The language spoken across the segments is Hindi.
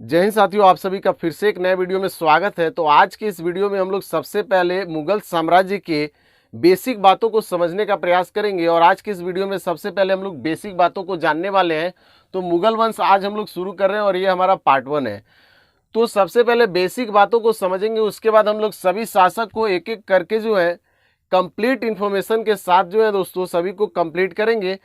जय हिंद साथियों, आप सभी का फिर से एक नए वीडियो में स्वागत है। तो आज की इस वीडियो में हम लोग सबसे पहले मुगल साम्राज्य के बेसिक बातों को समझने का प्रयास करेंगे। और आज की इस वीडियो में सबसे पहले हम लोग बेसिक बातों को जानने वाले हैं। तो मुगल वंश आज हम लोग शुरू कर रहे हैं और ये हमारा पार्ट 1 है। तो सबसे पहले बेसिक बातों को समझेंगे, उसके बाद हम लोग सभी शासक को एक एक करके जो है कंप्लीट इन्फॉर्मेशन के साथ जो है दोस्तों सभी को कंप्लीट करेंगे।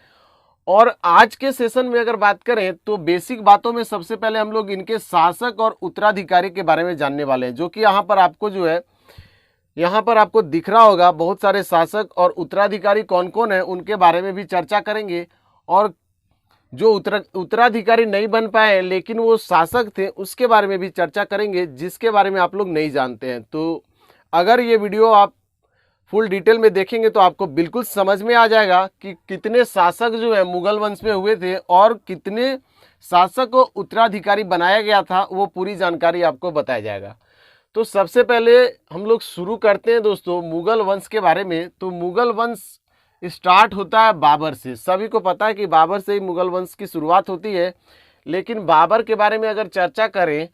और आज के सेशन में अगर बात करें तो बेसिक बातों में सबसे पहले हम लोग इनके शासक और उत्तराधिकारी के बारे में जानने वाले हैं, जो कि यहाँ पर आपको जो है यहाँ पर आपको दिख रहा होगा। बहुत सारे शासक और उत्तराधिकारी कौन कौन है उनके बारे में भी चर्चा करेंगे। और जो उत्तराधिकारी नहीं बन पाए लेकिन वो शासक थे उसके बारे में भी चर्चा करेंगे, जिसके बारे में आप लोग नहीं जानते हैं। तो अगर ये वीडियो आप फुल डिटेल में देखेंगे तो आपको बिल्कुल समझ में आ जाएगा कि कितने शासक जो है मुगल वंश में हुए थे और कितने शासक को उत्तराधिकारी बनाया गया था, वो पूरी जानकारी आपको बताया जाएगा। तो सबसे पहले हम लोग शुरू करते हैं दोस्तों मुगल वंश के बारे में। तो मुगल वंश स्टार्ट होता है बाबर से। सभी को पता है कि बाबर से ही मुगल वंश की शुरुआत होती है। लेकिन बाबर के बारे में अगर चर्चा करें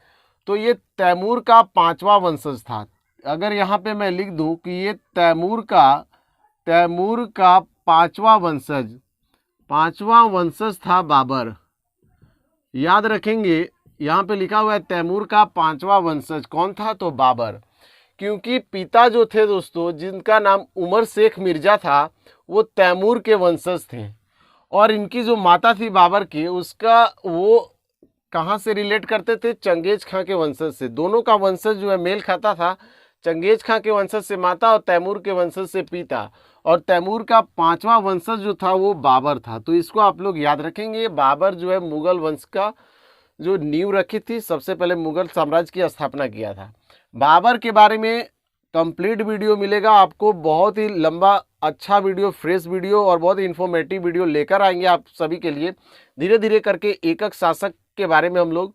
तो ये तैमूर का 5वां वंशज था। अगर यहाँ पे मैं लिख दूं कि ये तैमूर का 5वां वंशज था बाबर। याद रखेंगे, यहाँ पे लिखा हुआ है तैमूर का 5वां वंशज कौन था, तो बाबर। क्योंकि पिता जो थे दोस्तों, जिनका नाम उमर शेख मिर्जा था, वो तैमूर के वंशज थे। और इनकी जो माता थी बाबर की, उसका वो कहाँ से रिलेट करते थे, चंगेज खां के वंशज से। दोनों का वंशज जो है मेल खाता था। चंगेज खां के वंशज से माता और तैमूर के वंशज से पिता। और तैमूर का 5वां वंशज जो था वो बाबर था। तो इसको आप लोग याद रखेंगे। बाबर जो है मुगल वंश का जो नींव रखी थी, सबसे पहले मुगल साम्राज्य की स्थापना किया था। बाबर के बारे में कंप्लीट वीडियो मिलेगा आपको, बहुत ही लंबा अच्छा वीडियो, फ्रेश वीडियो और बहुत ही इंफॉर्मेटिव वीडियो लेकर आएंगे आप सभी के लिए। धीरे धीरे करके एक एक शासक के बारे में हम लोग,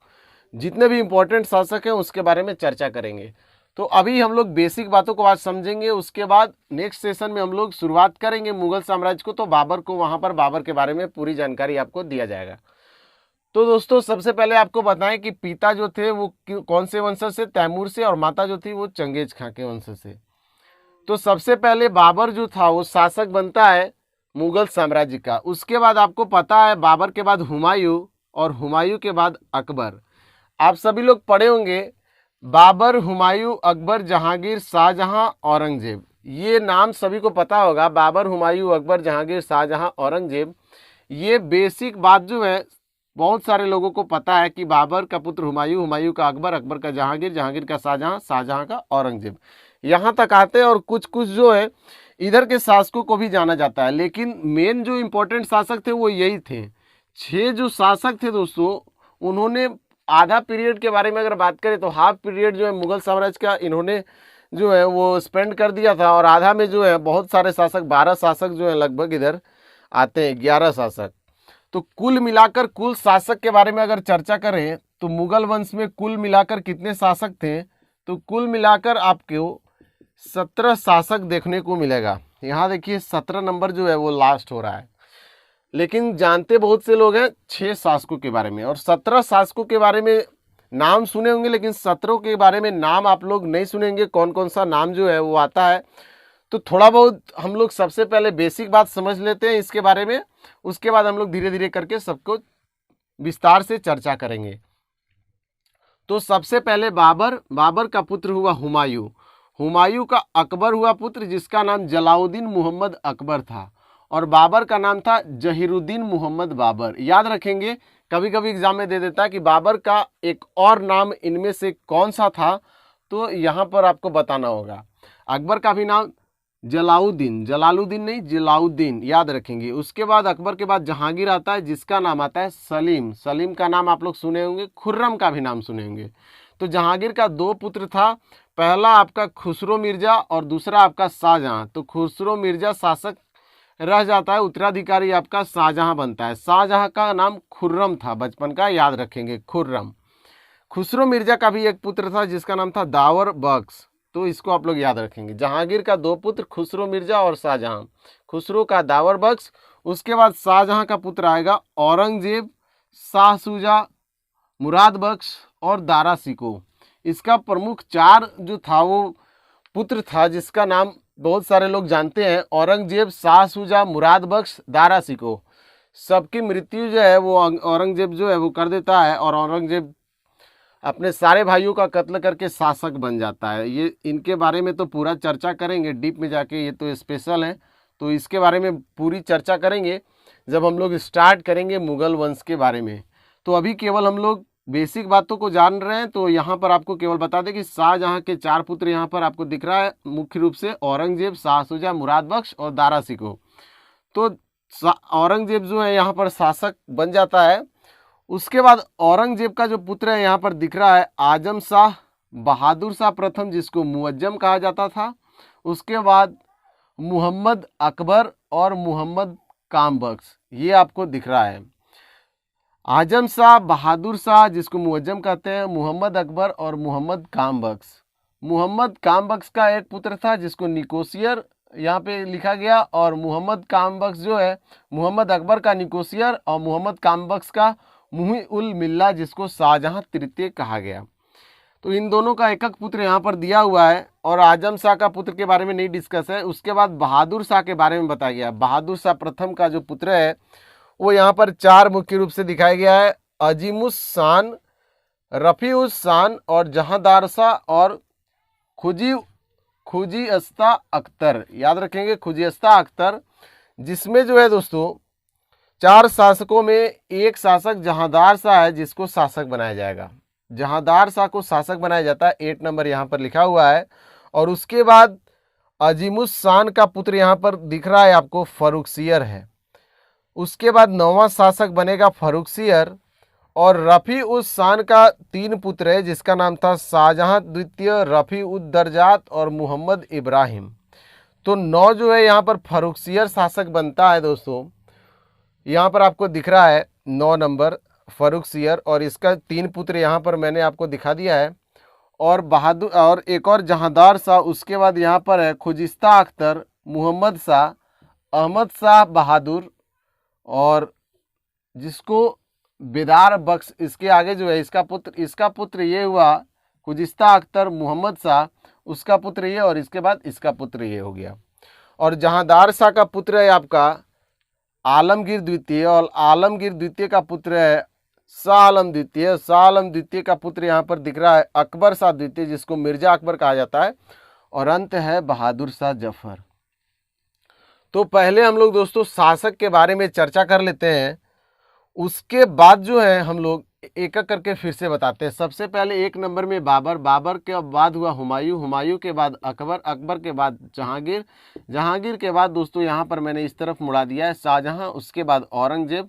जितने भी इंपॉर्टेंट शासक हैं उसके बारे में चर्चा करेंगे। तो अभी हम लोग बेसिक बातों को आज समझेंगे, उसके बाद नेक्स्ट सेशन में हम लोग शुरुआत करेंगे मुगल साम्राज्य को। तो बाबर को, वहाँ पर बाबर के बारे में पूरी जानकारी आपको दिया जाएगा। तो दोस्तों सबसे पहले आपको बताएं कि पिता जो थे वो कौन से वंशज से, तैमूर से, और माता जो थी वो चंगेज खां के वंशज से। तो सबसे पहले बाबर जो था वो शासक बनता है मुगल साम्राज्य का। उसके बाद आपको पता है बाबर के बाद हुमायूं, और हुमायूं के बाद अकबर। आप सभी लोग पढ़े होंगे बाबर, हुमायूं, अकबर, जहांगीर, शाहजहां, औरंगजेब। ये नाम सभी को पता होगा। बाबर, हुमायूं, अकबर, जहांगीर, शाहजहां, औरंगजेब। ये बेसिक बात जो है बहुत सारे लोगों को पता है कि बाबर का पुत्र हुमायूं, हुमायूं का अकबर, अकबर का जहांगीर, जहांगीर का शाहजहां, शाहजहां का औरंगजेब। यहाँ तक आते हैं। और कुछ कुछ जो है इधर के शासकों को भी जाना जाता है, लेकिन मेन जो इम्पोर्टेंट शासक थे वो यही थे। 6 जो शासक थे दोस्तों, उन्होंने आधा पीरियड के बारे में अगर बात करें तो हाफ पीरियड जो है मुगल साम्राज्य का इन्होंने जो है वो स्पेंड कर दिया था। और आधा में जो है बहुत सारे शासक, 12 शासक जो है लगभग इधर आते हैं, 11 शासक। तो कुल मिलाकर, कुल शासक के बारे में अगर चर्चा करें तो मुगल वंश में कुल मिलाकर कितने शासक थे, तो कुल मिलाकर आपको 17 शासक देखने को मिलेगा। यहाँ देखिए 17 नंबर जो है वो लास्ट हो रहा है। लेकिन जानते बहुत से लोग हैं 6 शासकों के बारे में। और 17 शासकों के बारे में नाम सुने होंगे, लेकिन 17 के बारे में नाम आप लोग नहीं सुनेंगे, कौन कौन सा नाम जो है वो आता है। तो थोड़ा बहुत हम लोग सबसे पहले बेसिक बात समझ लेते हैं इसके बारे में, उसके बाद हम लोग धीरे धीरे करके सबको विस्तार से चर्चा करेंगे। तो सबसे पहले बाबर का पुत्र हुआ हुमायूं। हुमायूं का अकबर हुआ पुत्र, जिसका नाम जलाउद्दीन मोहम्मद अकबर था। और बाबर का नाम था जहीरुद्दीन मोहम्मद बाबर। याद रखेंगे, कभी कभी एग्जाम में दे देता है कि बाबर का एक और नाम इनमें से कौन सा था, तो यहाँ पर आपको बताना होगा। अकबर का भी नाम जलालुद्दीन, जलालुद्दीन नहीं, जलाउद्दीन, याद रखेंगे। उसके बाद अकबर के बाद जहांगीर आता है, जिसका नाम आता है सलीम। सलीम का नाम आप लोग सुने होंगे, खुर्रम का भी नाम सुने होंगे। तो जहांगीर का 2 पुत्र था, पहला आपका खुसरो मिर्जा और दूसरा आपका शाहजहां। तो खुसरो मिर्जा शासक रह जाता है, उत्तराधिकारी आपका शाहजहां बनता है। शाहजहां का नाम खुर्रम था बचपन का, याद रखेंगे, खुर्रम। खुसरो मिर्जा का भी एक पुत्र था जिसका नाम था दावर बख्श। तो इसको आप लोग याद रखेंगे। जहांगीर का 2 पुत्र, खुसरो मिर्जा और शाहजहां। खुसरो का दावर बख्श। उसके बाद शाहजहां का पुत्र आएगा औरंगजेब, शाह शुजा, मुराद बख्श और दारा शिकोह। इसका प्रमुख 4 जो था वो पुत्र था, जिसका नाम बहुत सारे लोग जानते हैं, औरंगजेब, शाह शुजा, मुराद बख्श, दारा शिकोह। सबकी मृत्यु जो है वो औरंगजेब जो है वो कर देता है, और औरंगजेब अपने सारे भाइयों का कत्ल करके शासक बन जाता है। ये इनके बारे में तो पूरा चर्चा करेंगे डीप में जाके, ये तो स्पेशल है, तो इसके बारे में पूरी चर्चा करेंगे जब हम लोग स्टार्ट करेंगे मुगल वंश के बारे में। तो अभी केवल हम लोग बेसिक बातों को जान रहे हैं। तो यहाँ पर आपको केवल बता दें कि शाहजहाँ के 4 पुत्र यहाँ पर आपको दिख रहा है, मुख्य रूप से औरंगजेब, शाह शुजा, मुराद बख्श और दारा शिकोह। तो औरंगजेब जो है यहाँ पर शासक बन जाता है। उसके बाद औरंगजेब का जो पुत्र है यहाँ पर दिख रहा है आजम शाह, बहादुर शाह प्रथम, जिसको मुअज्जम कहा जाता था। उसके बाद मोहम्मद अकबर और मोहम्मद कामबख्श, ये आपको दिख रहा है। आजम शाह, बहादुर शाह जिसको मुअज्जम कहते हैं, मोहम्मद अकबर और मोहम्मद कामबख्श। मोहम्मद कामबख्श का एक पुत्र था जिसको निकोसियर यहाँ पे लिखा गया, और मोहम्मद कामबख्श जो है मोहम्मद अकबर का निकोसियर और मोहम्मद कामबख्श का मुही उल मिल्ला, जिसको शाहजहाँ तृतीय कहा गया। तो इन दोनों का एक एक पुत्र यहाँ पर दिया हुआ है, और आजम शाह का पुत्र के बारे में नहीं डिस्कस है। उसके बाद बहादुर शाह के बारे में बताया गया। बहादुर शाह प्रथम का जो पुत्र है वो यहाँ पर 4 मुख्य रूप से दिखाया गया है, अजीमुस शान, रफ़ीउस शान और जहांदार शाह और खुजीस्ता अख्तर। याद रखेंगे खुजीस्ता अख्तर, जिसमें जो है दोस्तों 4 शासकों में एक शासक जहांदार शाह है जिसको शासक बनाया जाएगा। जहांदार शाह को शासक बनाया जाता है, 8 नंबर यहाँ पर लिखा हुआ है। और उसके बाद अजीमुस शान का पुत्र यहाँ पर दिख रहा है आपको, फर्रुखसियर है। उसके बाद 9वां शासक बनेगा फर्रुखसियर, और रफ़ी उस शान का 3 पुत्र है जिसका नाम था शाहजहाँ द्वितीय, रफ़ी उद दर्जात और मोहम्मद इब्राहिम। तो 9 जो है यहाँ पर फर्रुखसियर शासक बनता है दोस्तों। यहाँ पर आपको दिख रहा है 9 नंबर फर्रुखसियर, और इसका 3 पुत्र यहाँ पर मैंने आपको दिखा दिया है। और बहादुर और एक और जहांदार शाह। उसके बाद यहाँ पर है खुजिस्ता अख्तर, मोहम्मद शाह, अहमद शाह बहादुर, और जिसको बेदार बख्श, इसके आगे जो है इसका पुत्र ये हुआ खुजिस्ता अख्तर, मोहम्मद शाह, उसका पुत्र ये, और इसके बाद इसका पुत्र ये हो गया। और जहांदार शाह का पुत्र है आपका आलमगीर द्वितीय, और आलमगीर द्वितीय का पुत्र है शाह आलम द्वितीय। शाह आलम द्वितीय का पुत्र यहाँ पर दिख रहा है अकबर शाह द्वितीय, जिसको मिर्जा अकबर कहा जाता है। और अंत है बहादुर शाह जफर। तो पहले हम लोग दोस्तों शासक के बारे में चर्चा कर लेते हैं, उसके बाद जो है हम लोग एक एक करके फिर से बताते हैं। सबसे पहले 1 नंबर में बाबर, बाबर के बाद हुआ हुमायूं, हुमायूं के बाद अकबर, अकबर के बाद जहांगीर, जहांगीर के बाद दोस्तों यहाँ पर मैंने इस तरफ मुड़ा दिया है शाहजहाँ, उसके बाद औरंगजेब,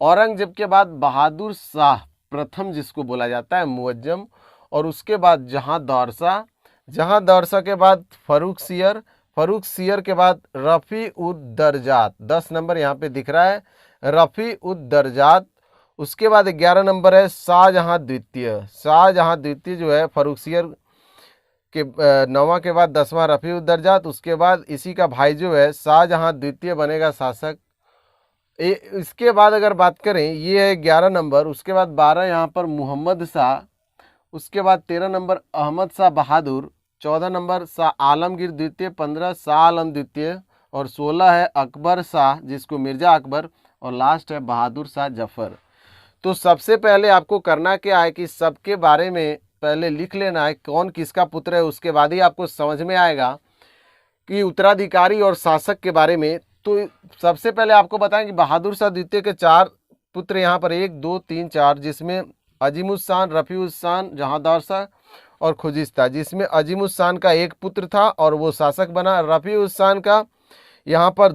औरंगजेब के बाद बहादुर शाह प्रथम जिसको बोला जाता है मुअज्जम, और उसके बाद जहांदार शाह, जहांदार शाह के बाद फर्रुखसियर, फर्रुखसियर के बाद रफ़ी उद दर्जात, 10 नंबर यहाँ पे दिख रहा है रफ़ी उद दर्जात। उसके बाद 11 नंबर है शाहजहाँ द्वितीय, शाहजहाँ द्वितीय जो है फर्रुखसियर के 9वां के बाद 10वां रफ़ी उद दर्जात। उसके बाद इसी का भाई जो है शाहजहाँ द्वितीय बनेगा शासक। इसके बाद अगर बात करें ये है 11 नंबर। उसके बाद 12 यहाँ पर मोहम्मद शाह, उसके बाद 13 नंबर अहमद शाह बहादुर, 14 नंबर शाह आलमगीर द्वितीय, 15 शाह आलम द्वितीय, और 16 है अकबर शाह जिसको मिर्जा अकबर, और लास्ट है बहादुर शाह जफर। तो सबसे पहले आपको करना क्या है कि सबके बारे में पहले लिख लेना है कौन किसका पुत्र है, उसके बाद ही आपको समझ में आएगा कि उत्तराधिकारी और शासक के बारे में। तो सबसे पहले आपको बताएं कि बहादुर शाह द्वितीय के 4 पुत्र यहाँ पर 1 2 3 4, जिसमें अजीमुस शान, रफ़ीउस शान, जहांदार शाह और खुजिस्ता, जिसमें अजीमुस शान का 1 पुत्र था और वो शासक बना। रफ़ीउस शान का यहाँ पर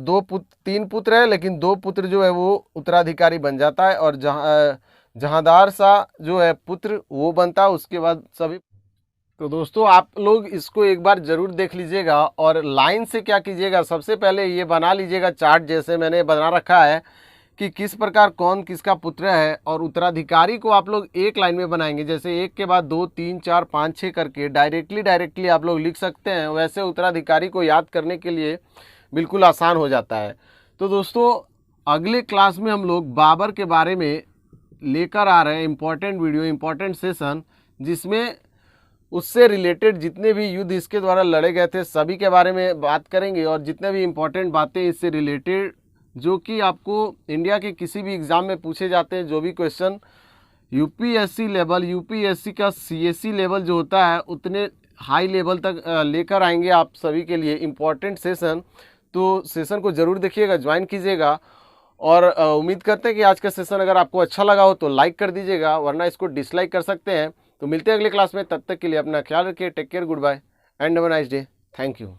3 पुत्र है, लेकिन 2 पुत्र जो है वो उत्तराधिकारी बन जाता है, और जहांदार शाह जो है पुत्र वो बनता है। उसके बाद सभी। तो दोस्तों आप लोग इसको एक बार जरूर देख लीजिएगा, और लाइन से क्या कीजिएगा, सबसे पहले ये बना लीजिएगा चार्ट जैसे मैंने बना रखा है कि किस प्रकार कौन किसका पुत्र है। और उत्तराधिकारी को आप लोग एक लाइन में बनाएंगे, जैसे 1 के बाद 2 3 4 5 6 करके डायरेक्टली आप लोग लिख सकते हैं। वैसे उत्तराधिकारी को याद करने के लिए बिल्कुल आसान हो जाता है। तो दोस्तों अगले क्लास में हम लोग बाबर के बारे में लेकर आ रहे हैं इम्पोर्टेंट वीडियो, इम्पोर्टेंट सेशन, जिसमें उससे रिलेटेड जितने भी युद्ध इसके द्वारा लड़े गए थे सभी के बारे में बात करेंगे, और जितने भी इम्पोर्टेंट बातें इससे रिलेटेड जो कि आपको इंडिया के किसी भी एग्ज़ाम में पूछे जाते हैं, जो भी क्वेश्चन यूपीएससी लेवल, यूपीएससी का सीएससी लेवल जो होता है उतने हाई लेवल तक लेकर आएंगे आप सभी के लिए इम्पोर्टेंट सेशन। तो सेशन को ज़रूर देखिएगा, ज्वाइन कीजिएगा, और उम्मीद करते हैं कि आज का सेशन अगर आपको अच्छा लगा हो तो लाइक कर दीजिएगा, वरना इसको डिसलाइक कर सकते हैं। तो मिलते हैं अगले क्लास में, तब तक के लिए अपना ख्याल रखिए। Take care, good bye and have a nice day. Thank you.